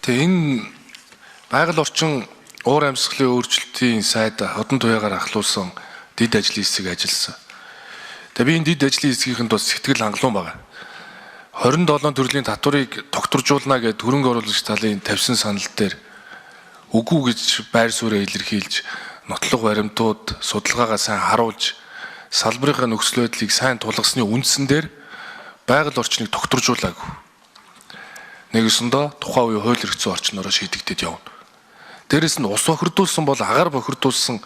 Тэгээ энэ байгаль орчин уур амьсгалын өөрчлөлтийн сайд одон туяагаар ахлуулсан дэд ажлын хэсэг ажилласан. Тэгээ би энэ дэд ажлын хэсгийнхэнд бас сэтгэл хангалуун байна. 27 төрлийн татварыг тогтворжуулна гэдэг хөрөнгө оруулагч талын тавьсан санал дээр үгүй гэж байр сууриа илэрхийлж, нотлох баримтууд, судалгаагаа сайн харуулж, салбарынхаа нөхцөл байдлыг сайн тулгасны үндсэн дээр байгаль орчныг тогтворжуулаагүй. Нэгэсэндээ тухайн үеийн хууль эрх зүйн орчнороо шийдэгдээд явна. Дээрээс нь ус бохирдуулсан бол агаар бохирдуулсан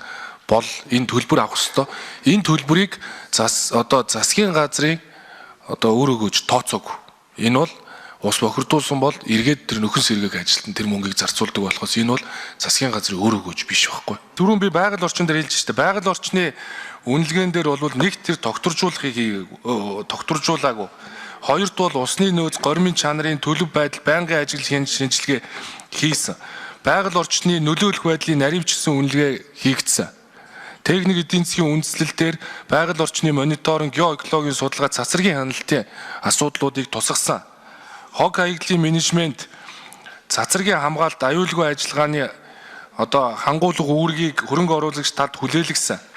бол энэ төлбөр авах ёстой. Энэ төлбөрийг засгийн газрын өөр өгөөж тооцоогүй. Энэ бол ус бохирдуулсан бол эргээд тэр нөхөн сэргээг ажилтан тэр мөнгийг зарцуулдаг болохоос энэ бол засгийн газрын өөр өгөөж биш байхгүй. Түрүүн би байгаль орчин дээр хэлж штэ. Байгаль орчны үнэлгээн дээр бол нэг тэр тогтворжуулаагүй. Хоёрт бол усны нөөц, гормын чанарын төлөв байдал, байнгын ажиглал шинжилгээ хийсэн. Байгаль орчны нөлөөлөх байдлын наривчсан үнэлгээ хийгдсэн. Техник эдийн засгийн үндэслэлээр байгаль орчны мониторинг, геоэкологийн судалгаа, цацрагийн хяналтын асуудлуудыг тусгасан. Хог хаягдлын менежмент, цацрагийн хамгаалалт, аюулгүй ажиллагааны хангуулах үүргийг хөрөнгө оруулагч талд хүлээлгэсэн.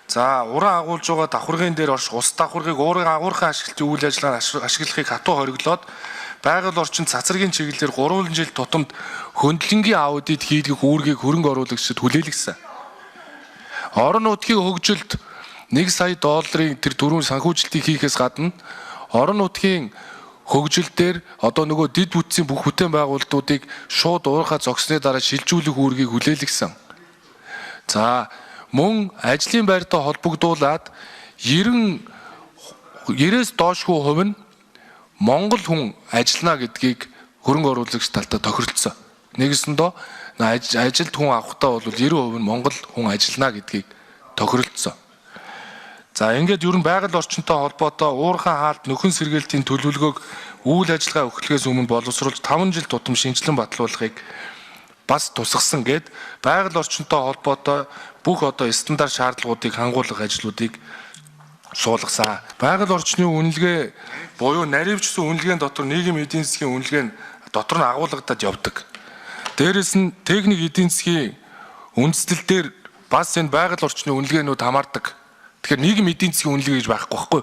За, уран агуулж байгаа давхаргын дээр орших ус давхаргыг агуурхай ашиглалтын үйл ажиллагаанд ашиглахыг хатуу хориглоод байгаль орчин цацрагийн чиглэлээр 3 жил тутамд хөндлөнгийн аудит хийлгэх үүргийг хөрөнгө оруулагчид хүлээлгэсэн. Орон нутгийн хөгжилд 1 сая долларын тэр дөрвөн санхүүжилтийг хийхээс гадна орон нутгийн хөгжил дээр нөгөө дид бүтцийн бүх бүтээн байгуулалтуудыг шууд уурхай зогсны дараа шилжүүлэх үүргийг хүлээлгэсэн. За, мөн ажлын байртай холбогдуулаад 90-ээс доошгүй хувь нь Монгол хүн ажиллана гэдгийг хөрөнгө оруулагч талдаа тохиролцсон. Нэгэсэндээ ажилд хүн авахдаа бол 90% нь Монгол хүн ажиллана гэдгийг тохиролцсон. За, ингээд ер нь байгаль орчинтой холбоотой уурхай хаалт нөхөн сэргээлтийн төлөвлөгөөг үйл ажиллагаа эхлэхээс өмнө боловсруулж 5 жил тутам шинжилэн батлуулахыг бас тусгасан гэд байгаль орчинтой холбоотой бүх стандарт шаардлагуудыг хангуулах ажлуудыг суулгасан. Байгаль орчны үнэлгээ буюу наривчсан үнэлгээний дотор нийгэм эдийн засгийн үнэлгээ нь дотор нь агуулгадад явдаг. Дээрээс нь техник эдийн засгийн үндэслэл дээр бас энэ байгаль орчны үнэлгээнүүд хамаардаг. Тэгэхээр нийгэм эдийн засгийн үнэлгээ гэж байхгүй байхгүй.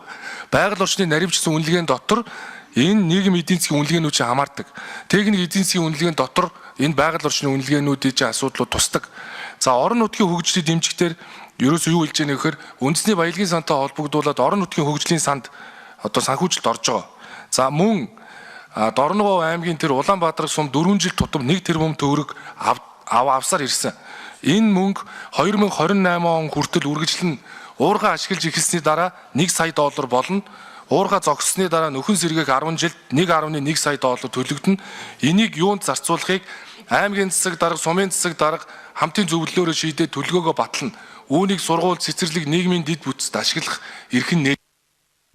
Байгаль орчны наривчсан үнэлгээний дотор энэ нийгэм эдийн засгийн үнэлгээнүүд чинь хамаардаг. Техник эдийн засгийн үнэлгээний дотор энэ байгаль орчны үнэлгээнүүдийн чинь асуудлууд тусдаг. За, орон нутгийн хөгжлийг дэмжихдээ ерөөсөө юу хэлж яах гэхээр үндэсний баялагын сантай холбогдуулаад орон нутгийн хөгжлийн санд санхүүжилт орж байгаа. За, мөн Дорногов аймгийн тэр Улаанбаатар сум 4 жил тутам 1 тэрбум төгрөг авсаар ирсэн. Энэ мөнгө 2028 он хүртэл үргэлжлэн уурхай ашиглаж эхэлсний дараа 1 сая доллар болно. Уурхай зогссны дараа нөхөн сэргээх 10 жилд 1.1 сая доллар төлөгдөнө. Энийг юунд зарцуулахыг аймгийн засаг дарга, сумын засаг дарга хамтын зөвлөлөөрөө шийдээд төлгөөгөө батлана. Үүнийг сургууль, цэцэрлэг, нийгмийн дэд бүтцэд ашиглах эрх нь